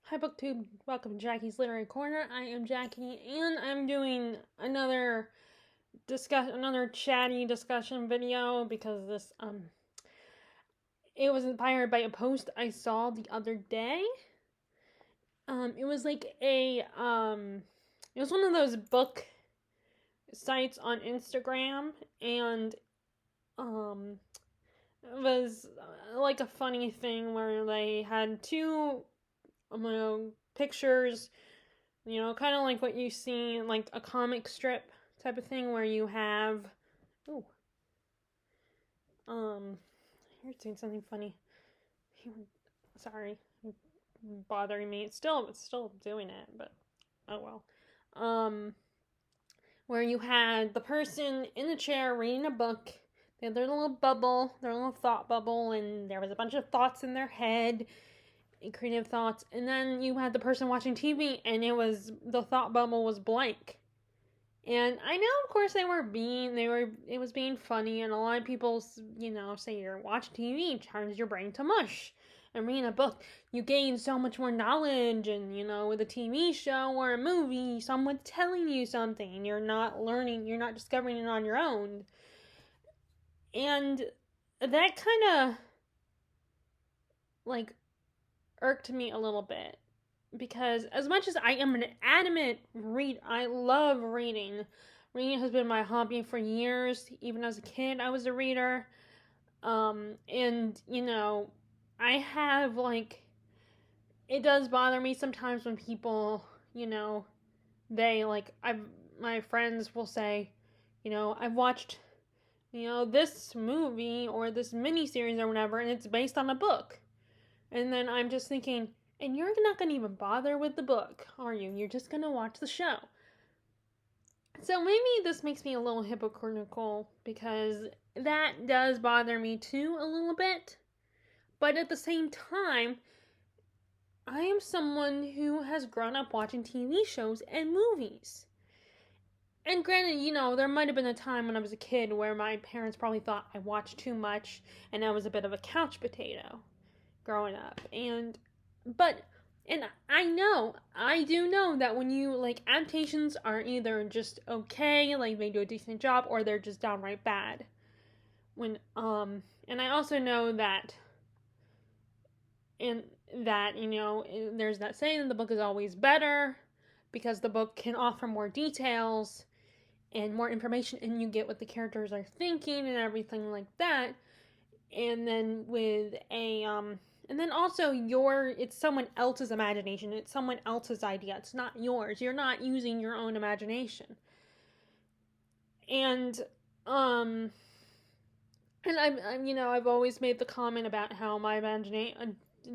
Hi BookTube, welcome to Jackie's Literary Corner. I am Jackie, and I'm doing another chatty discussion video because it was inspired by a post I saw the other day. It was it was one of those book sites on Instagram, and um, it was like a funny thing where they had two, pictures. Kind of like what you see in like a comic strip type of thing where you have. Oh, um, you're doing something funny. Sorry, bothering me. It's still doing it, but oh well. Where you had the person in the chair reading a book. They had their little bubble, their little thought bubble, and there was a bunch of thoughts in their head, creative thoughts. And then you had the person watching TV, and the thought bubble was blank. And I know, of course, it was being funny, and a lot of people, say you're watching TV turns your brain to mush. And reading a book, you gain so much more knowledge, and, with a TV show or a movie, someone's telling you something, you're not learning, you're not discovering it on your own. And that kind of, like, irked me a little bit. Because as much as I am an adamant I love reading. Reading has been my hobby for years. Even as a kid, I was a reader. And I have it does bother me sometimes when people, they my friends will say, I've watched, this movie or this miniseries or whatever, and it's based on a book. And then I'm just thinking, and you're not going to even bother with the book, are you? You're just going to watch the show. So maybe this makes me a little hypocritical because that does bother me too a little bit. But at the same time, I am someone who has grown up watching TV shows and movies. And granted, there might have been a time when I was a kid where my parents probably thought I watched too much and I was a bit of a couch potato growing up. But I do know that when you adaptations are either just okay, like they do a decent job, or they're just downright bad. And I also know that and that there's that saying that the book is always better because the book can offer more details and more information, and you get what the characters are thinking and everything like that. And then and then also it's someone else's imagination, it's someone else's idea, it's not yours, you're not using your own imagination. And I've always made the comment about how my imagination, a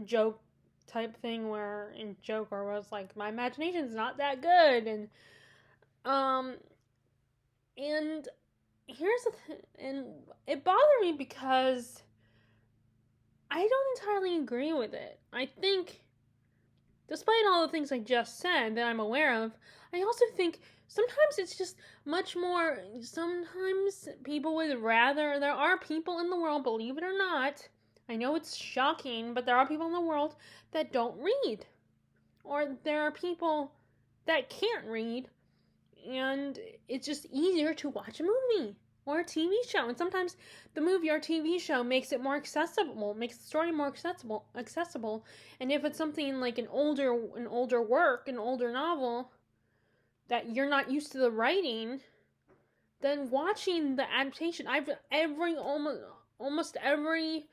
joke type thing where in Joker was like, my imagination's not that good. Um and here's the and it bothered me because I don't entirely agree with it. I think, despite all the things I just said that I'm aware of, I also think sometimes it's just much more. Sometimes people would rather. There are people in the world, believe it or not. I know it's shocking, but there are people in the world that don't read. Or there are people that can't read, and it's just easier to watch a movie or a TV show. And sometimes the movie or TV show makes it more accessible, makes the story more accessible. And if it's something like an older work, an older novel that you're not used to the writing, then watching the adaptation, almost every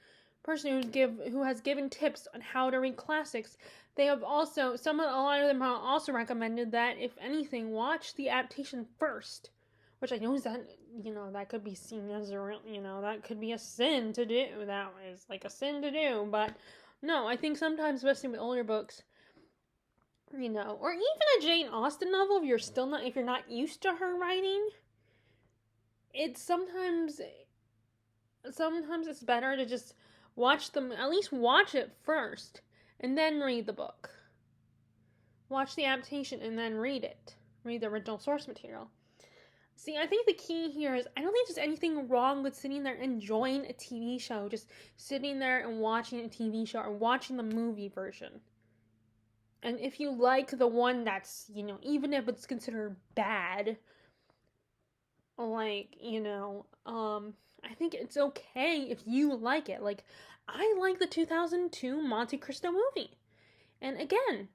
person who has given tips on how to read classics, they have also a lot of them have also recommended that if anything, watch the adaptation first, which I know is that that could be seen as that could be a sin to do. That is like a sin to do, but no, I think sometimes, especially with older books, or even a Jane Austen novel, if you're not used to her writing, it's sometimes it's better to just at least watch it first and then read the book. Watch the adaptation and then read it. Read the original source material. See, I think the key here is I don't think there's anything wrong with sitting there enjoying a TV show, just sitting there and watching a TV show or watching the movie version. And if you like the one that's, even if it's considered bad, like, I think it's okay if you like it. Like, I like the 2002 Monte Cristo movie. And again,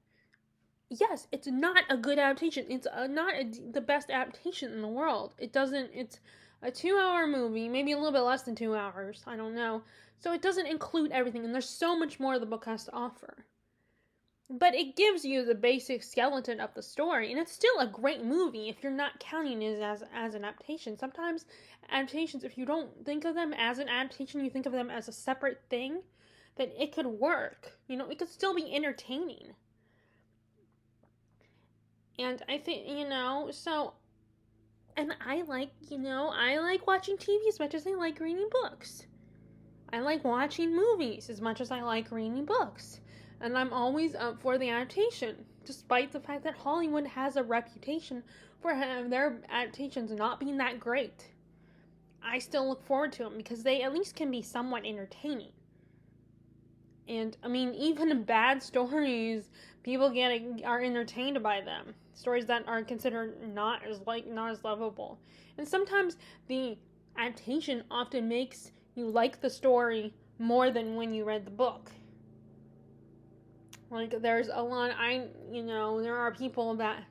yes, it's not a good adaptation. It's not the best adaptation in the world. It's a 2 hour movie, maybe a little bit less than 2 hours. I don't know. So it doesn't include everything, and there's so much more the book has to offer. But it gives you the basic skeleton of the story, and it's still a great movie if you're not counting it as an adaptation. Sometimes adaptations, if you don't think of them as an adaptation, you think of them as a separate thing, then it could work. It could still be entertaining. And I think, so, and I like watching TV as much as I like reading books. I like watching movies as much as I like reading books. And I'm always up for the adaptation, despite the fact that Hollywood has a reputation for their adaptations not being that great. I still look forward to them because they at least can be somewhat entertaining. And I mean, even in bad stories, people are entertained by them. Stories that are considered not as lovable. And sometimes the adaptation often makes you like the story more than when you read the book. Like, there's a lot, there are people that,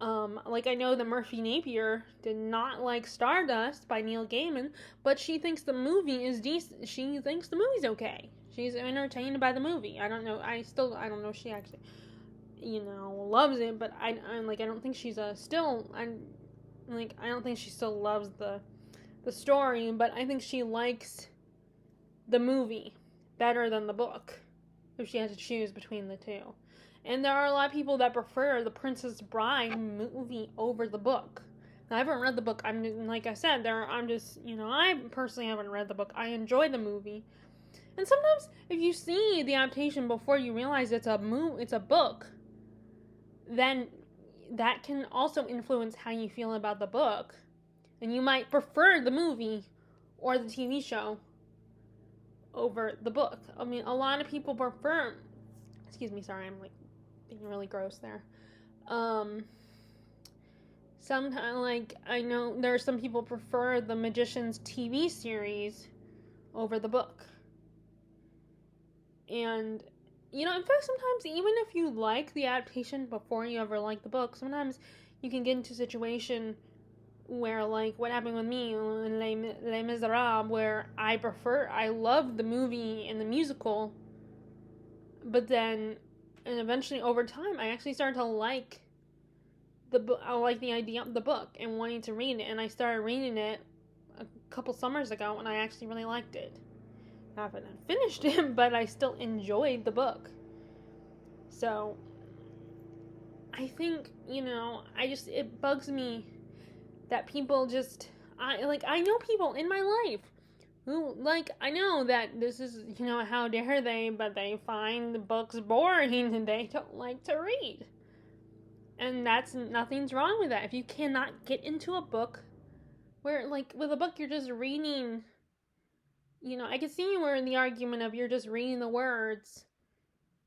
I know that Murphy Napier did not like Stardust by Neil Gaiman, but she thinks the movie is decent. She thinks the movie's okay. She's entertained by the movie. I don't know if she actually, loves it, but I don't think she's I don't think she still loves the story, but I think she likes the movie better than the book, if she had to choose between the two. And there are a lot of people that prefer the Princess Bride movie over the book. Now, I haven't read the book. I personally haven't read the book. I enjoy the movie. And sometimes if you see the adaptation before you realize it's a book, then that can also influence how you feel about the book. And you might prefer the movie or the TV show over the book. I mean, a lot of people prefer... Excuse me, sorry, I'm being really gross there. Sometimes, I know there are some people prefer the Magicians TV series over the book. And, in fact, sometimes even if you like the adaptation before you ever like the book, sometimes you can get into a situation where, what happened with me in Les Miserables, where I love the movie and the musical, but then, and eventually over time, I actually started to like the book. I like the idea of the book and wanting to read it, and I started reading it a couple summers ago, and I actually really liked it. I haven't finished it, but I still enjoyed the book. So, I think, it bugs me that people just, I know people in my life who, I know that this is, how dare they, but they find the books boring and they don't like to read. And nothing's wrong with that. If you cannot get into a book where, with a book you're just reading, I can see where the argument of you're just reading the words,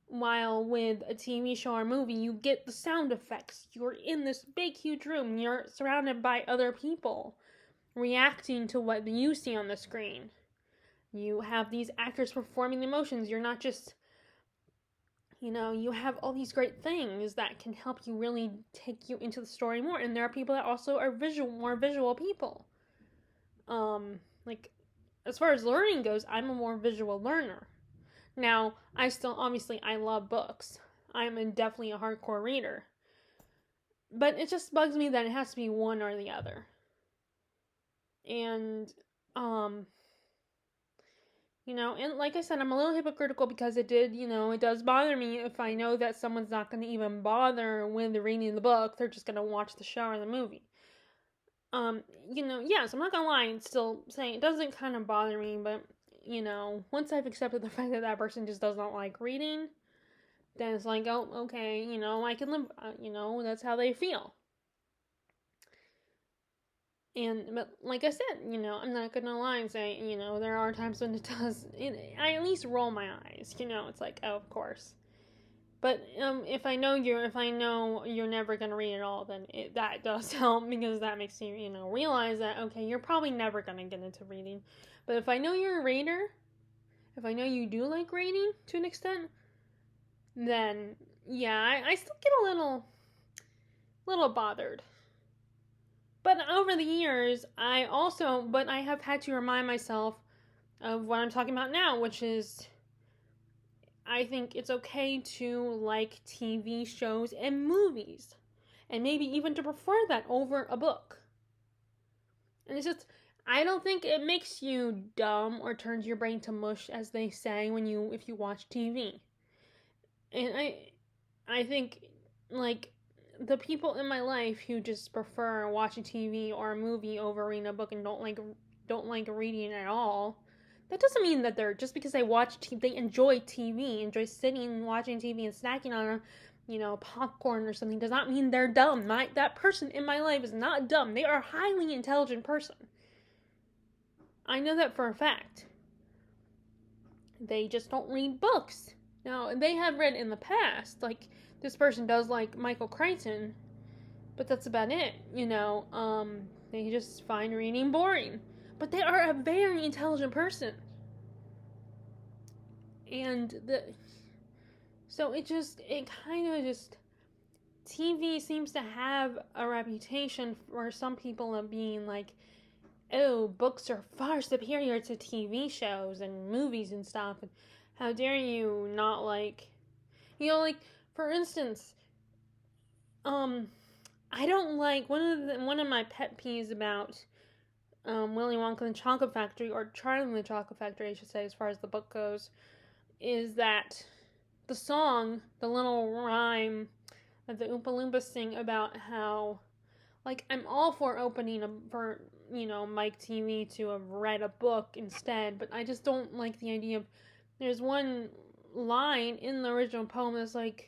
while with a TV show or movie, you get the sound effects. You're in this big, huge room. You're surrounded by other people reacting to what you see on the screen. You have these actors performing the emotions. You're not just, you have all these great things that can help you really take you into the story more. And there are people that also are more visual people. As far as learning goes, I'm a more visual learner. Now, I love books. I'm definitely a hardcore reader. But it just bugs me that it has to be one or the other. And, and like I said, I'm a little hypocritical because it does bother me if I know that someone's not going to even bother with reading the book. They're just going to watch the show or the movie. Yes, I'm not going to lie and still saying it doesn't kind of bother me, but, once I've accepted the fact that person just does not like reading, then it's oh, okay, I can live, that's how they feel. But like I said, I'm not gonna lie and say, there are times when it does, I at least roll my eyes, it's oh, of course. But if I know you're never gonna read it all, then that does help, because that makes you realize that, okay, you're probably never gonna get into reading. But if I know you're a reader, if I know you do like reading to an extent, then yeah, I still get a little bothered. But over the years, I have had to remind myself of what I'm talking about now, which is, I think it's okay to like TV shows and movies, and maybe even to prefer that over a book. And it's just, I don't think it makes you dumb or turns your brain to mush, as they say, if you watch TV. And I think, like, the people in my life who just prefer watching TV or a movie over reading a book and don't like reading at all, that doesn't mean that they're, just because they they enjoy TV, enjoy sitting and watching TV and snacking on popcorn or something, does not mean they're dumb. That person in my life is not dumb. They are a highly intelligent person. I know that for a fact. They just don't read books. Now, they have read in the past, like, this person does like Michael Crichton, but that's about it, they just find reading boring. But they are a very intelligent person. And so it kind of just, TV seems to have a reputation for some people of being like, oh, books are far superior to TV shows and movies and stuff, and how dare you not like, like, for instance, I don't like, one of my pet peeves about Willy Wonka and the Chocolate Factory, or Charlie and the Chocolate Factory, I should say, as far as the book goes, is that the song, the little rhyme that the Oompa Loompas sing about how, like, I'm all for opening for Mike TV to have read a book instead, but I just don't like the idea of, there's one line in the original poem that's like,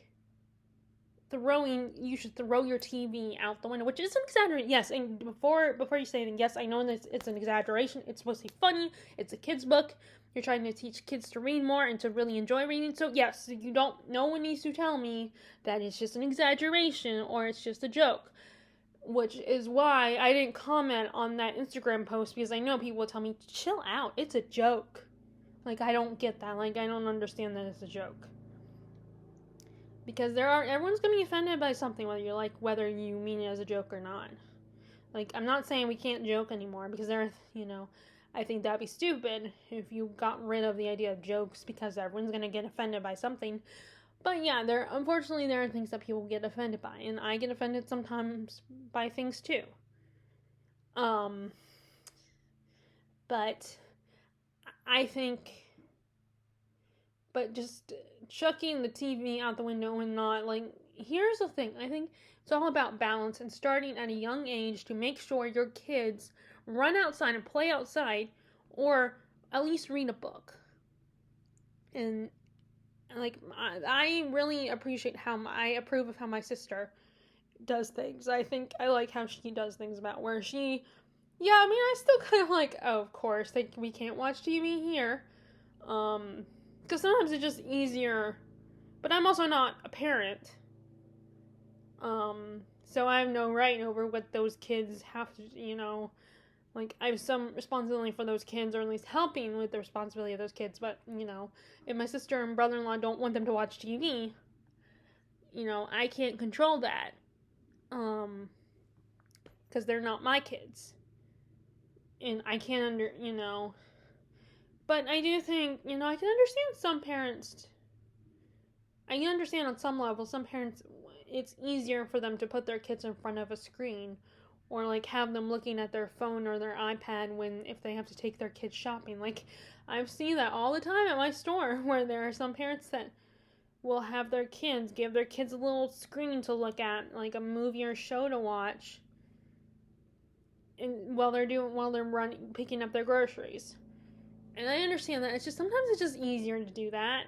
you should throw your TV out the window, which is an exaggeration. Yes, and before you say anything, yes, I know that it's an exaggeration. It's supposed to be funny. It's a kid's book. You're trying to teach kids to read more and to really enjoy reading. So yes, no one needs to tell me that it's just an exaggeration or it's just a joke. Which is why I didn't comment on that Instagram post, because I know people will tell me, chill out, it's a joke. Like, I don't get that. Like, I don't understand that it's a joke. Because everyone's going to be offended by something, whether you mean it as a joke or not. Like, I'm not saying we can't joke anymore, because I think that'd be stupid if you got rid of the idea of jokes, because everyone's going to get offended by something. But yeah, unfortunately there are things that people get offended by, and I get offended sometimes by things too. But I think, but just chucking the TV out the window and not, like, here's the thing, I think it's all about balance and starting at a young age to make sure your kids run outside and play outside, or at least read a book. And, like, I really appreciate I approve of how my sister does things. I think I like how she does things, about where she, I still kind of like, oh, of course, we can't watch TV here. Because sometimes it's just easier, but I'm also not a parent. So I have no right over what those kids have to, like, I have some responsibility for those kids, or at least helping with the responsibility of those kids. But, if my sister and brother-in-law don't want them to watch TV, I can't control that. Because they're not my kids. And I can't but I do think, I can understand some parents. I can understand on some level, some parents, it's easier for them to put their kids in front of a screen, or like have them looking at their phone or their iPad if they have to take their kids shopping. Like, I've seen that all the time at my store, where there are some parents that will have give their kids a little screen to look at, like a movie or show to watch, and while they're picking up their groceries. And I understand that. Sometimes it's just easier to do that.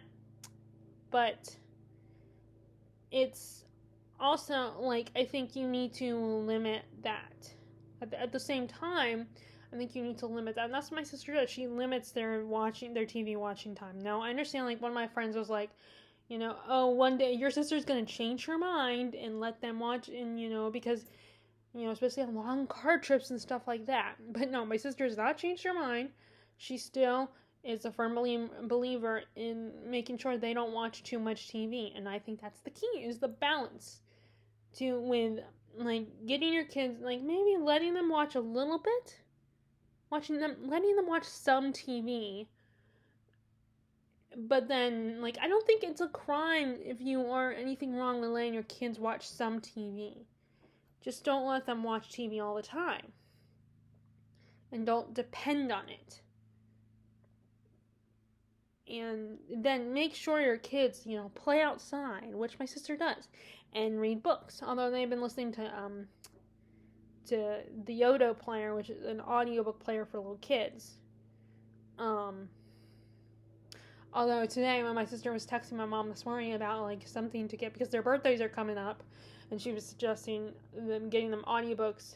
But it's also, like, I think you need to limit that. At the same time, I think you need to limit that. And that's what my sister does. She limits their TV watching time. Now, I understand, like, one of my friends was like, Oh, one day your sister's going to change her mind and let them watch, and, because, especially on long car trips and stuff like that. But no, my sister has not changed her mind. She still is a firm believer in making sure they don't watch too much TV. And I think that's the key, is the balance with, like, getting your kids, like, maybe letting them watch a little bit, letting them watch some TV. But then, like, I don't think it's a crime if you or anything wrong with letting your kids watch some TV. Just don't let them watch TV all the time. And don't depend on it. And then make sure your kids, play outside, which my sister does, and read books. Although they've been listening to the Yodo player, which is an audiobook player for little kids. Although today, when my sister was texting my mom this morning about, like, something to get, because their birthdays are coming up, and she was suggesting them getting them audiobooks,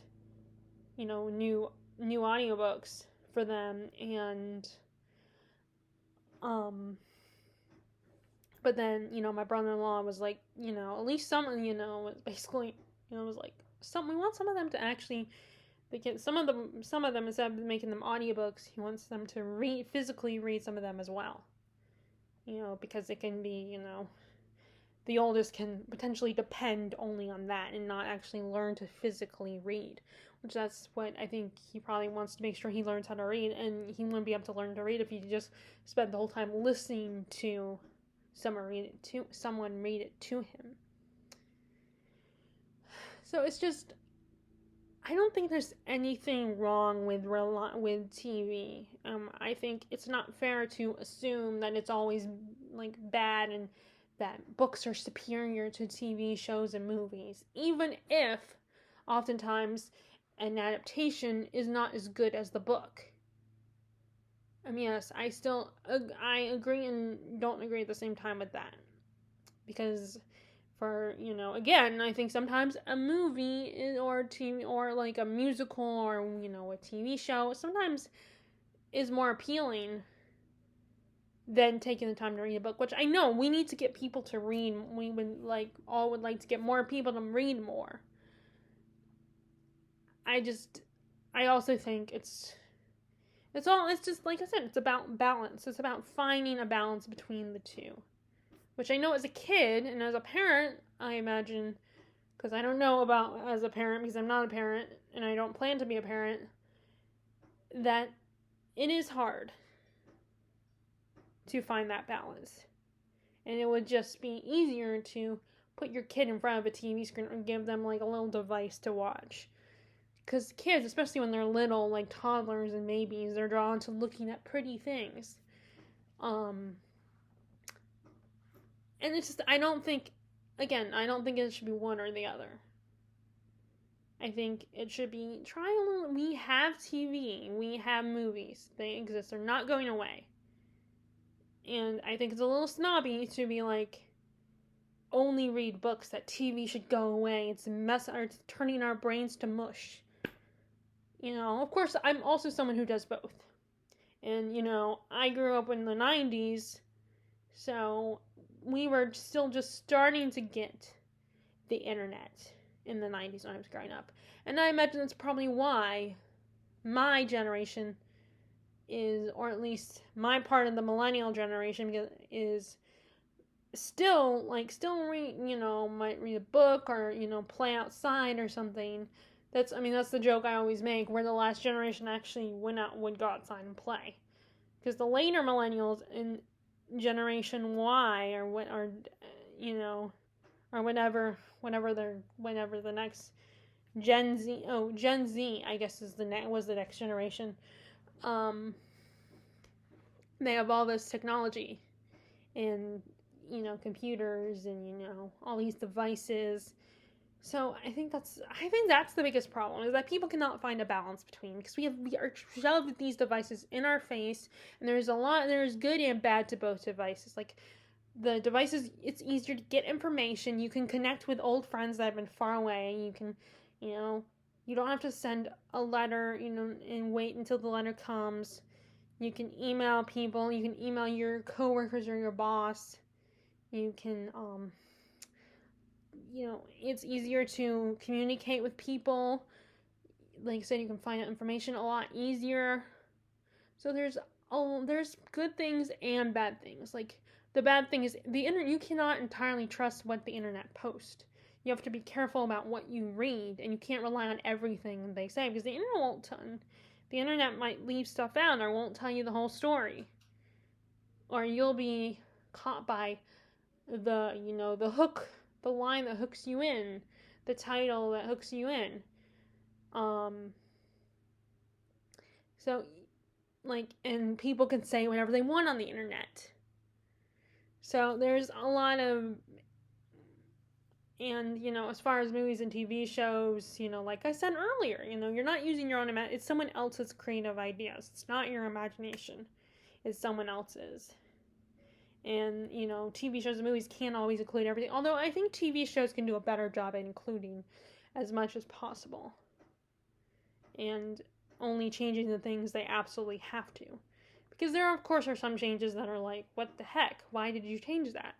new audiobooks for them, and but then, my brother-in-law was like, at least some, basically, was like, we want some of them to actually, some of them, instead of making them audiobooks, he wants them to physically read some of them as well. Because it can be, the oldest can potentially depend only on that and not actually learn to physically read, which that's what I think he probably wants to make sure he learns how to read, and he wouldn't be able to learn to read if he just spent the whole time listening to someone read it to him. So it's just, I don't think there's anything wrong with TV. I think it's not fair to assume that it's always, like, bad and that books are superior to TV shows and movies, even if oftentimes an adaptation is not as good as the book. Yes, I agree and don't agree at the same time with that. Because again, I think sometimes a movie or TV or like a musical or, a TV show sometimes is more appealing than taking the time to read a book, which I know we need to get people to read. We would like to get more people to read more. I also think it's just, like I said, it's about balance. It's about finding a balance between the two. Which I know as a kid and as a parent, I imagine, because I don't know about as a parent because I'm not a parent and I don't plan to be a parent, that it is hard to find that balance. And it would just be easier to put your kid in front of a TV screen or give them, like, a little device to watch. Because kids, especially when they're little, like toddlers and babies, they're drawn to looking at pretty things. And it's just, I don't think it should be one or the other. I think it should be, we have TV, we have movies, they exist, they're not going away. And I think it's a little snobby to be like, only read books, that TV should go away, it's turning our brains to mush. Of course, I'm also someone who does both. And, I grew up in the 90s, so we were still just starting to get the internet in the 90s when I was growing up. And I imagine that's probably why my generation is, or at least my part of the millennial generation, is still might read a book or, play outside or something. That's the joke I always make. We're the last generation actually would go outside and play. Because the later millennials in Generation Y or whenever the next Gen Z, I guess was the next generation. They have all this technology and computers and all these devices. So I think that's the biggest problem, is that people cannot find a balance between, because we are shoved these devices in our face, and there's good and bad to both devices. Like, the devices, it's easier to get information. You can connect with old friends that have been far away. You can, you don't have to send a letter, and wait until the letter comes. You can email people. You can email your coworkers or your boss. You can, it's easier to communicate with people. Like I said, you can find out information a lot easier. So there's good things and bad things. Like, the bad thing is the internet. You cannot entirely trust what the internet posts. You have to be careful about what you read, and you can't rely on everything they say, because the internet might leave stuff out or won't tell you the whole story, or you'll be caught by the hook, the line that hooks you in, the title that hooks you in. So, like, and people can say whatever they want on the internet. So there's a lot of, and as far as movies and TV shows, like I said earlier, you're not using your own it's someone else's creative ideas. It's not your imagination. It's someone else's. And, TV shows and movies can't always include everything. Although I think TV shows can do a better job at including as much as possible. And only changing the things they absolutely have to. Because there, of course, are some changes that are like, what the heck? Why did you change that?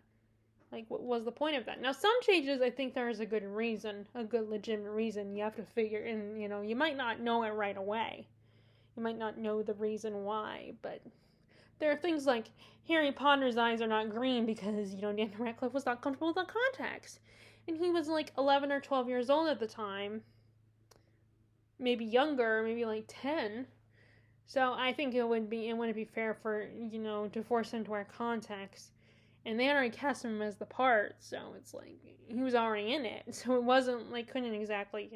Like, what was the point of that? Now, some changes, I think there is a good reason, a good legitimate reason. You have to figure in, you might not know it right away. You might not know the reason why, but there are things like Harry Potter's eyes are not green because, Daniel Radcliffe was not comfortable with the contacts. And he was like 11 or 12 years old at the time. Maybe younger, maybe like 10. So I think it wouldn't be fair for, to force him to wear contacts. And they already cast him as the part, so it's like, he was already in it. So it wasn't, like, couldn't exactly,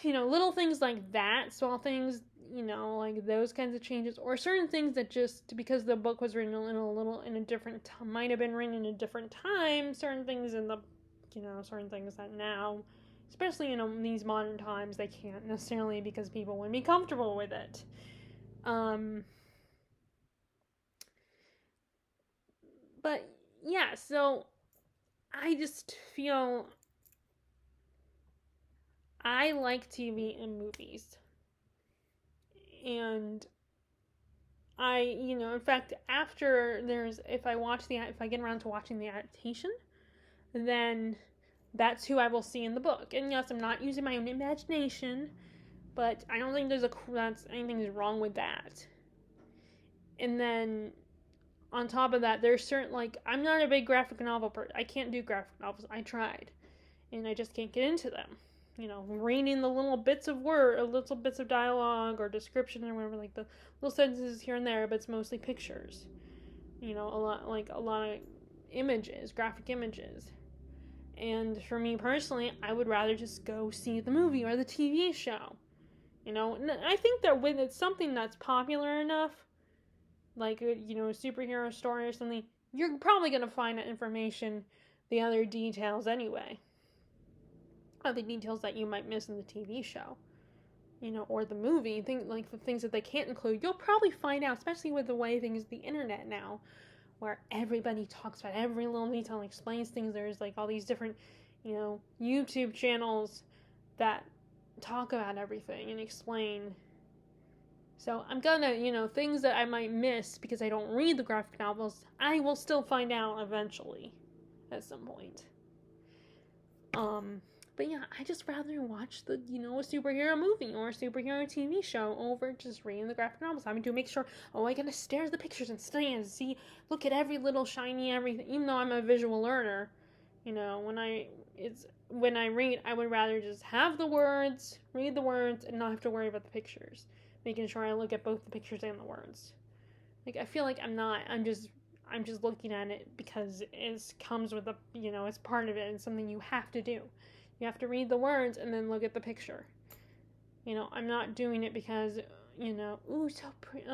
little things like that, small things, like those kinds of changes, or certain things that just, because the book was written in a different time, might have been written in a different time, certain things certain things that now, especially in these modern times, they can't necessarily, because people wouldn't be comfortable with it. But yeah, so I just feel I like TV and movies. And I, in fact, if I get around to watching the adaptation, then that's who I will see in the book. And yes, I'm not using my own imagination, but I don't think that's anything wrong with that. And then on top of that, there's certain, like, I'm not a big graphic novel person. I can't do graphic novels. I tried, and I just can't get into them. Reading the little bits of dialogue or description or whatever, like the little sentences here and there, but it's mostly pictures. A lot of images, graphic images. And for me personally, I would rather just go see the movie or the TV show. I think that when it's something that's popular enough, like a superhero story or something, you're probably going to find that information, the other details anyway. Other details that you might miss in the TV show, or the movie, like the things that they can't include, you'll probably find out, especially with the way things, the internet now, where everybody talks about every little detail and explains things. There's like all these different, YouTube channels that talk about everything and explain. So I'm gonna, things that I might miss because I don't read the graphic novels, I will still find out eventually at some point. But yeah, I just rather watch a superhero movie or a superhero TV show over just reading the graphic novels. Having to make sure, I gotta stare at the pictures and study and look at every little shiny everything. Even though I'm a visual learner, when I read, I would rather just have the words, read the words, and not have to worry about the pictures. Making sure I look at both the pictures and the words. Like, I feel like I'm just looking at it because it comes with it's part of it. It's something you have to do. You have to read the words and then look at the picture. I'm not doing it because, ooh, so pretty,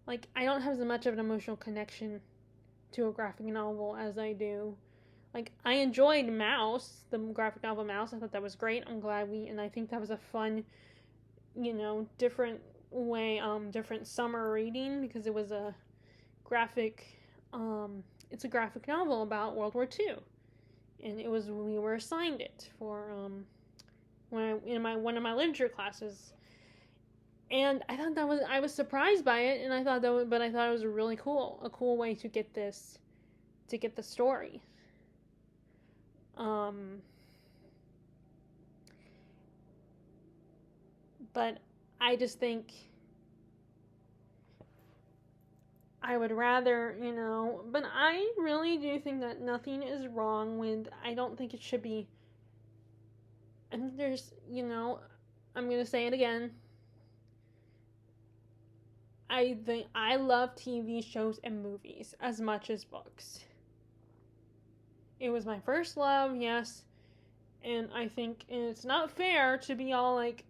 like, I don't have as much of an emotional connection to a graphic novel as I do. Like, I enjoyed Maus, the graphic novel Maus. I thought that was great. And I think that was a fun, different way, different summer reading, because it was a graphic, it's a graphic novel about World War II, and we were assigned it for one of my literature classes, And I was surprised by it, and I thought it was a really a cool way to get the story. But I just think I would rather, but I really do think that nothing is wrong with, I don't think it should be, and there's, I'm going to say it again. I love TV shows and movies as much as books. It was my first love, yes, and I think it's not fair to be all like,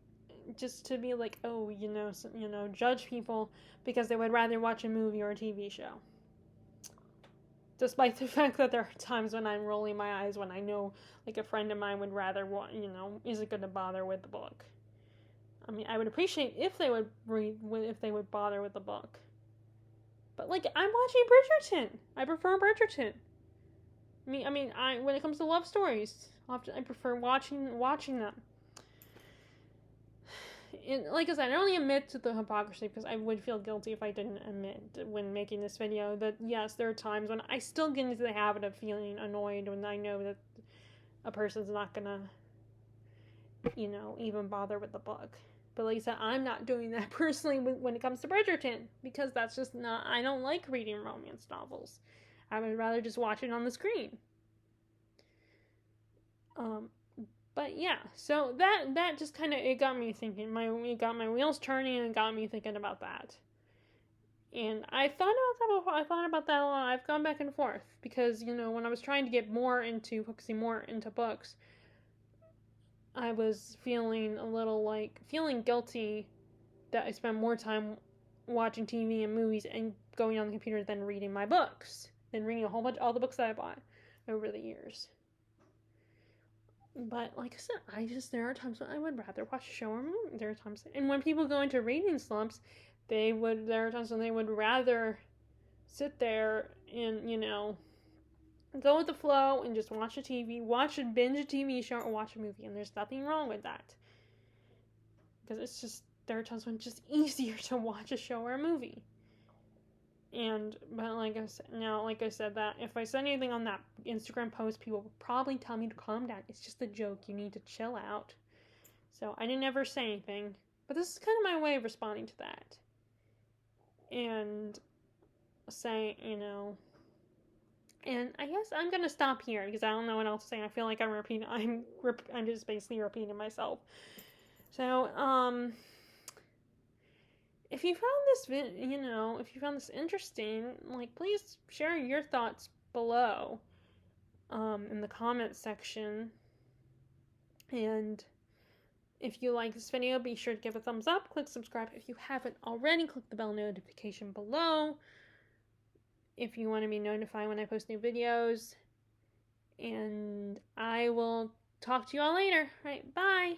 just to be like, oh, judge people because they would rather watch a movie or a TV show. Despite the fact that there are times when I'm rolling my eyes when I know, like, a friend of mine would rather, isn't going to bother with the book. I mean, I would appreciate if they would bother with the book. But, like, I'm watching Bridgerton. I prefer Bridgerton. When it comes to love stories, I prefer watching them. And like I said, I only admit to the hypocrisy because I would feel guilty if I didn't admit when making this video that yes, there are times when I still get into the habit of feeling annoyed when I know that a person's not gonna, even bother with the book. But like I said, I'm not doing that personally when it comes to Bridgerton because that's just not, I don't like reading romance novels. I would rather just watch it on the screen. But yeah, so that just kind of, it got me thinking. It got my wheels turning and got me thinking about that. And I thought about that before. I thought about that a lot. I've gone back and forth because, when I was trying to get focusing more into books, I was feeling feeling guilty that I spent more time watching TV and movies and going on the computer than reading my books, than reading all the books that I bought over the years. But like I said, there are times when I would rather watch a show or a movie. There are times, and when people go into reading slumps, there are times when they would rather sit there and, go with the flow and just watch binge a TV show or watch a movie. And there's nothing wrong with that. Because there are times when it's just easier to watch a show or a movie. But like I said, that if I said anything on that Instagram post, people would probably tell me to calm down. It's just a joke. You need to chill out. So I didn't ever say anything. But this is kind of my way of responding to that. And say, and I guess I'm going to stop here because I don't know what else to say. I feel like I'm just basically repeating myself. So, if you found this interesting, please share your thoughts below, in the comments section. And if you like this video, be sure to give a thumbs up, click subscribe. If you haven't already, click the bell notification below if you want to be notified when I post new videos. And I will talk to you all later. All right, bye.